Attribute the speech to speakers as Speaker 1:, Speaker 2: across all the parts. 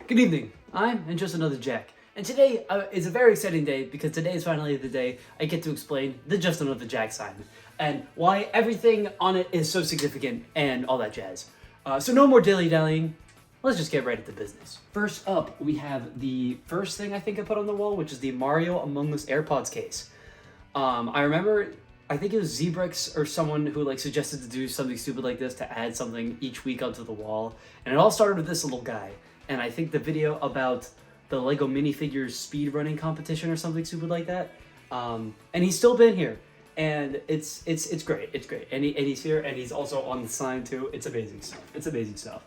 Speaker 1: Good evening, I'm Just Another Jack, and today is a very exciting day because today is finally the day I get to explain the Just Another Jack sign and why everything on it is so significant and all that jazz. So no more dilly-dallying, let's just get right into business. First up, we have the first thing I think I put on the wall, which is the Mario Among Us AirPods case. I remember, I think it was Zebrix or someone who suggested to do something stupid like this to add something each week onto the wall, and it all started with this little guy. And I think the video about the Lego minifigures speedrunning competition or something stupid like that. And he's still been here, and it's great. It's great, and he's here, and he's also on the sign too. It's amazing stuff. It's amazing stuff.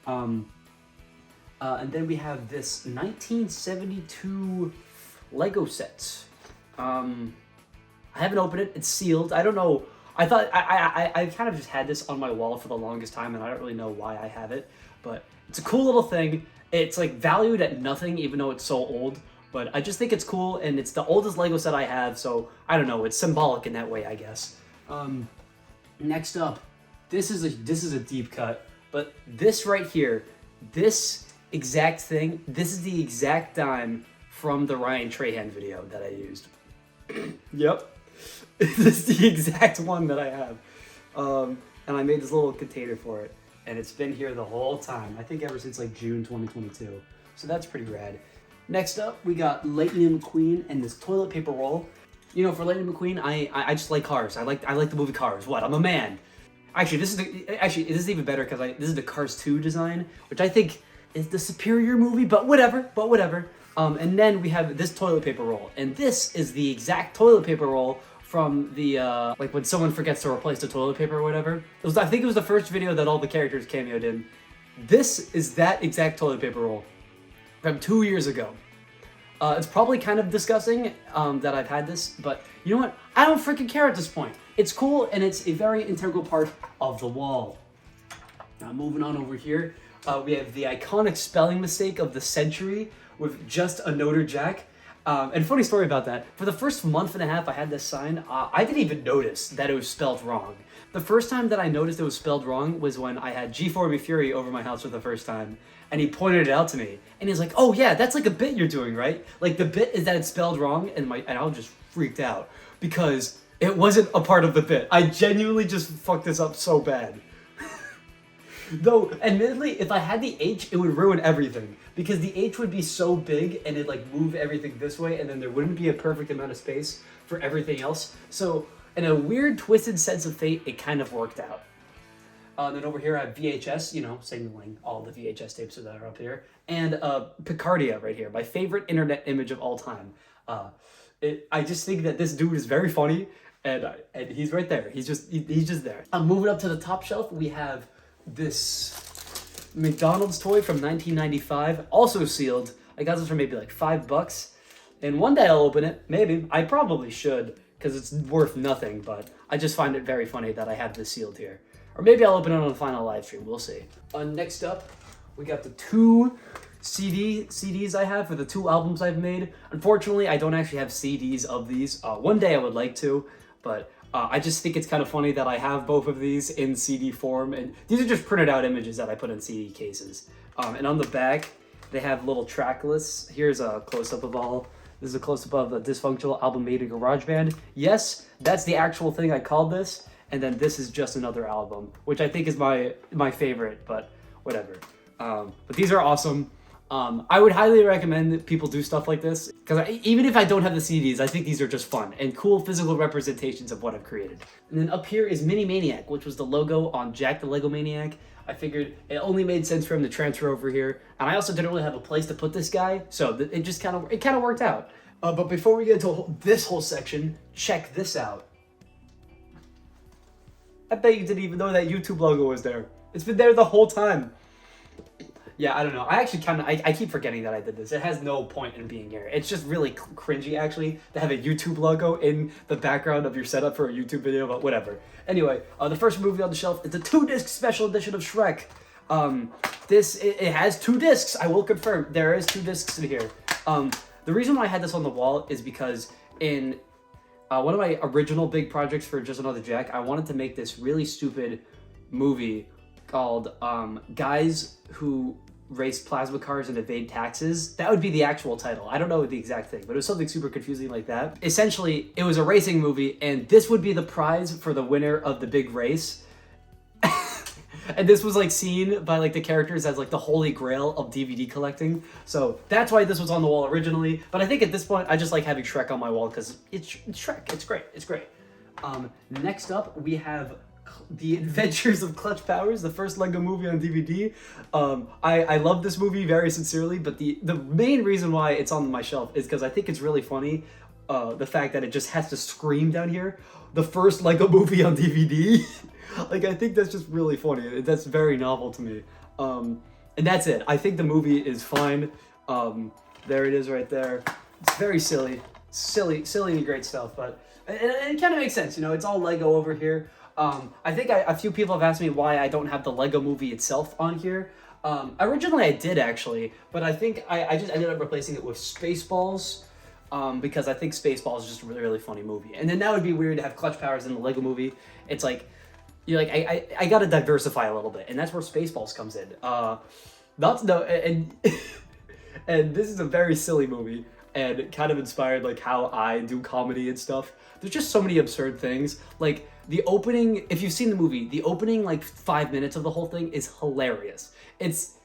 Speaker 1: And then we have this 1972 Lego set. I haven't opened it. It's sealed. I don't know. I thought I kind of just had this on my wall for the longest time, and I don't really know why I have it, but it's a cool little thing. It's valued at nothing, even though it's so old, but I just think it's cool, and it's the oldest Lego set I have, so I don't know. It's symbolic in that way, I guess. Next up, this is a deep cut, but this right here, this exact thing, this is the exact dime from the Ryan Trahan video that I used. Yep. This is the exact one that I have. And I made this little container for it. And it's been here the whole time. I think ever since June 2022. So that's pretty rad. Next up, we got Lightning McQueen and this toilet paper roll. You know, for Lightning McQueen, I just like Cars. I like the movie Cars. What? I'm a man. Actually, this is even better because this is the Cars 2 design, which I think is the superior movie. But whatever. And then we have this toilet paper roll, and this is the exact toilet paper roll from the, when someone forgets to replace the toilet paper or whatever. I think it was the first video that all the characters cameoed in. This is that exact toilet paper roll from 2 years ago. It's probably kind of disgusting that I've had this, but you know what? I don't freaking care at this point. It's cool, and it's a very integral part of the wall. Now, moving on over here, we have the iconic spelling mistake of the century with Just Another Jack. And funny story about that, for the first month and a half I had this sign, I didn't even notice that it was spelled wrong. The first time that I noticed it was spelled wrong was when I had G4 Me Fury over my house for the first time, and he pointed it out to me, and he's like, oh yeah, that's a bit you're doing, right? The bit is that it's spelled wrong, and I was just freaked out, because it wasn't a part of the bit. I genuinely just fucked this up so bad. Though, admittedly, if I had the H, it would ruin everything. Because the H would be so big and it'd move everything this way, and then there wouldn't be a perfect amount of space for everything else. So, in a weird, twisted sense of fate, it kind of worked out. Then over here I have VHS, signaling all the VHS tapes that are up here. And Picardia right here, my favorite internet image of all time. I just think that this dude is very funny, and he's right there. He's just there. Moving up to the top shelf, we have this McDonald's toy from 1995, also sealed. I got this for maybe $5, and one day I'll open it. Maybe. I probably should, because it's worth nothing, but I just find it very funny that I have this sealed here. Or maybe I'll open it on the final live stream, we'll see. Next up, we got the two CDs I have for the two albums I've made. Unfortunately, I don't actually have CDs of these. One day I would like to, but I just think it's kind of funny that I have both of these in CD form, and these are just printed out images that I put in CD cases. And on the back, they have little track lists. Here's a close-up of all. This is a close-up of a dysfunctional album made in GarageBand. Yes, that's the actual thing I called this. And then this is just another album, which I think is my favorite, but whatever. But these are awesome. I would highly recommend that people do stuff like this, because even if I don't have the CDs, I think these are just fun and cool physical representations of what I've created. And then up here is Mini Maniac, which was the logo on Jack the Lego Maniac. I figured it only made sense for him to transfer over here, and I also didn't really have a place to put this guy, so it just kind of worked out. But before we get into this whole section, check this out. I bet you didn't even know that YouTube logo was there. It's been there the whole time. Yeah, I don't know. I actually I keep forgetting that I did this. It has no point in being here. It's just really cringy, actually, to have a YouTube logo in the background of your setup for a YouTube video, but whatever. Anyway, the first movie on the shelf is the 2-disc special edition of Shrek. It has 2 discs, I will confirm. There is 2 discs in here. The reason why I had this on the wall is because in one of my original big projects for Just Another Jack, I wanted to make this really stupid movie called Guys Who race plasma cars and evade taxes. That would be the actual title. I don't know the exact thing, but it was something super confusing like that. Essentially, it was a racing movie, and this would be the prize for the winner of the big race. And this was like seen by like the characters as like the holy grail of DVD collecting. So that's why this was on the wall originally. But I think at this point, I just like having Shrek on my wall because it's Shrek. It's great. It's great. Next up, we have The Adventures of Clutch Powers, the first Lego movie on DVD. I love this movie very sincerely, but the main reason why it's on my shelf is because I think it's really funny. The fact that it just has to scream down here, the first Lego movie on DVD. Like, I think that's just really funny. That's very novel to me. And that's it. I think the movie is fine. There it is right there. It's very silly and great stuff, but it kind of makes sense. You know, it's all Lego over here. I think a few people have asked me why I don't have the Lego movie itself on here. Originally I did actually, but I think I just ended up replacing it with Spaceballs. Because I think Spaceballs is just a really, really funny movie. And then that would be weird to have Clutch Powers in the Lego movie. It's like, you're like, I gotta diversify a little bit, and that's where Spaceballs comes in. And this is a very silly movie, and kind of inspired like how I do comedy and stuff. There's just so many absurd things. Like the opening, if you've seen the movie, the opening like 5 minutes of the whole thing is hilarious. It's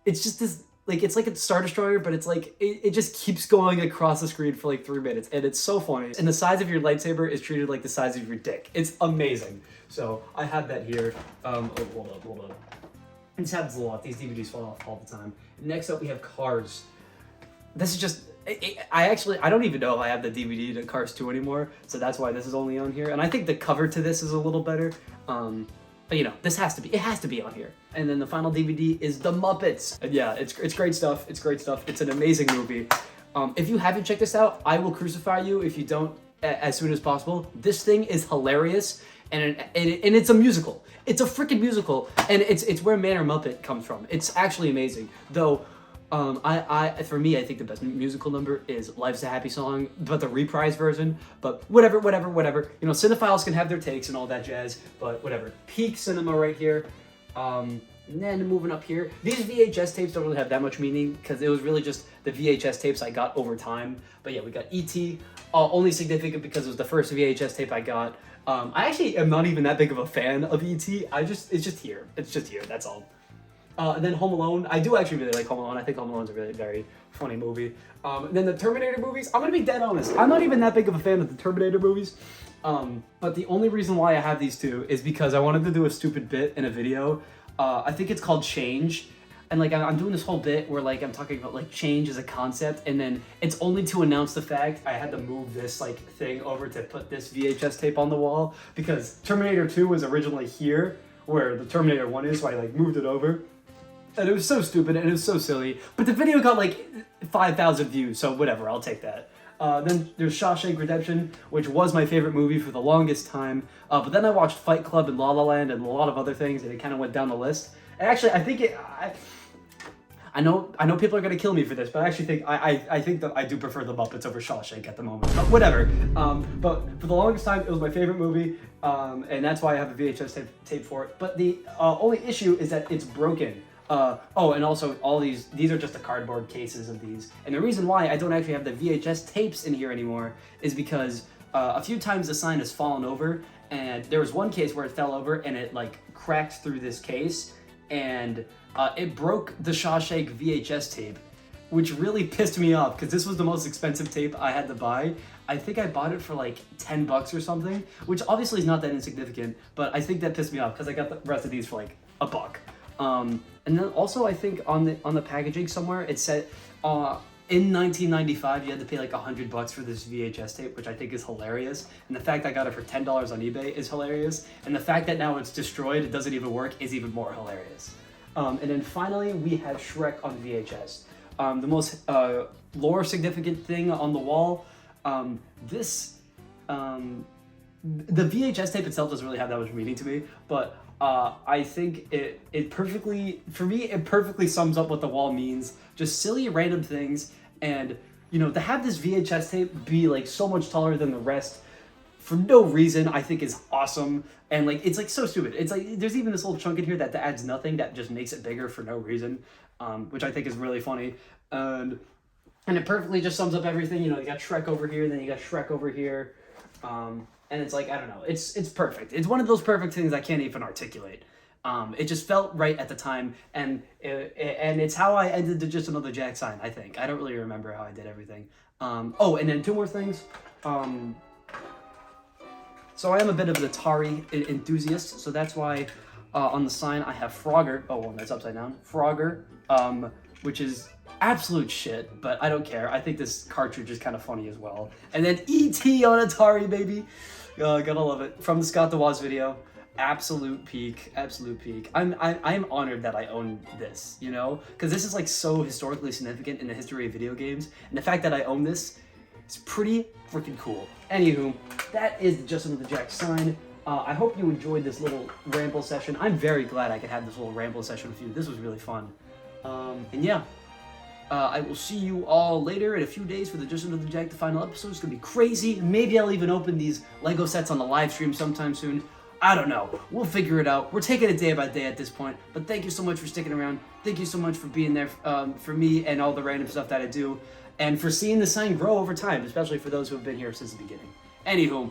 Speaker 1: just this. Like, it's like a Star Destroyer, but it's like, it just keeps going across the screen for like 3 minutes, and it's so funny. And the size of your lightsaber is treated like the size of your dick. It's amazing. So, I have that here. Oh, hold up. This happens a lot. These DVDs fall off all the time. Next up, we have Cars. This is just, I don't even know if I have the DVD to Cars 2 anymore, so that's why this is only on here. And I think the cover to this is a little better. But you know, it has to be on here. And then the final DVD is The Muppets. And yeah, it's great stuff. It's great stuff. It's an amazing movie. If you haven't checked this out, I will crucify you if you don't as soon as possible. This thing is hilarious, and it's a musical. It's a freaking musical, and it's where Manor Muppet comes from. It's actually amazing. Though, for me, I think the best musical number is Life's a Happy Song, but the reprise version. But whatever. You know, cinephiles can have their takes and all that jazz, but whatever. Peak cinema right here. And then moving up here, these VHS tapes don't really have that much meaning because it was really just the VHS tapes I got over time. But yeah, we got E.T., only significant because it was the first VHS tape I got. I actually am not even that big of a fan of E.T. It's just here. It's just here, that's all. And then Home Alone. I do actually really like Home Alone. I think Home Alone's a really very funny movie. And then the Terminator movies. I'm gonna be dead honest. I'm not even that big of a fan of the Terminator movies. But the only reason why I have these two is because I wanted to do a stupid bit in a video. I think it's called Change. And like I'm doing this whole bit where like I'm talking about like change as a concept, and then it's only to announce the fact I had to move this like thing over to put this VHS tape on the wall because Terminator 2 was originally here where the Terminator 1 is, so I like moved it over. And it was so stupid and it was so silly. But the video got like 5,000 views, so whatever, I'll take that. Then there's Shawshank Redemption, which was my favorite movie for the longest time. But then I watched Fight Club and La La Land and a lot of other things, and it kind of went down the list. And actually, I think I know people are gonna kill me for this, but I actually think I think that I do prefer the Muppets over Shawshank at the moment. But whatever. But for the longest time, it was my favorite movie, and that's why I have a VHS tape for it. But the only issue is that it's broken. And also all these are just the cardboard cases of these. And the reason why I don't actually have the VHS tapes in here anymore is because a few times the sign has fallen over, and there was one case where it fell over and it like cracked through this case, and it broke the Shawshank VHS tape, which really pissed me off because this was the most expensive tape I had to buy. I think I bought it for like $10 or something, which obviously is not that insignificant, but I think that pissed me off because I got the rest of these for like $1. And then also I think on the packaging somewhere it said in 1995 you had to pay like $100 for this VHS tape, which I think is hilarious. And the fact I got it for $10 on eBay is hilarious. And the fact that now it's destroyed, it doesn't even work, is even more hilarious. And then finally we have Shrek on VHS. The most lore significant thing on the wall, the VHS tape itself doesn't really have that much meaning to me, but I think it perfectly sums up what the wall means. Just silly random things, and you know, to have this VHS tape be like so much taller than the rest for no reason, I think is awesome. And like it's like so stupid. It's like there's even this little chunk in here that adds nothing, that just makes it bigger for no reason. which I think is really funny. And it perfectly just sums up everything. You know, you got Shrek over here, then you got Shrek over here. And it's like, I don't know, it's perfect. It's one of those perfect things I can't even articulate. It just felt right at the time, and it's how I ended the Just Another Jack sign, I think. I don't really remember how I did everything. Oh, and then two more things. So I am a bit of an Atari enthusiast, so that's why on the sign I have Frogger. Oh, well, that's upside down. Frogger, which is absolute shit, but I don't care. I think this cartridge is kind of funny as well. And then E.T. on Atari, baby. Gotta love it. From the Scott DeWaz video. Absolute peak, absolute peak. I'm honored that I own this, you know? Because this is like so historically significant in the history of video games. And the fact that I own this is pretty freaking cool. Anywho, that is Just Another Jack sign. I hope you enjoyed this little ramble session. I'm very glad I could have this little ramble session with you. This was really fun. And yeah. I will see you all later in a few days for the Just Another Jack, the final episode. It's gonna be crazy. Maybe I'll even open these Lego sets on the live stream sometime soon. I don't know. We'll figure it out. We're taking it day by day at this point. But thank you so much for sticking around. Thank you so much for being there for me and all the random stuff that I do. And for seeing the sign grow over time, especially for those who have been here since the beginning. Anywho,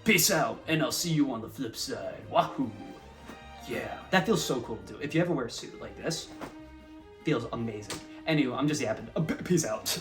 Speaker 1: peace out, and I'll see you on the flip side. Wahoo! Yeah, that feels so cool to do. If you ever wear a suit like this, feels amazing. Anyway, I'm just yapping. Peace out.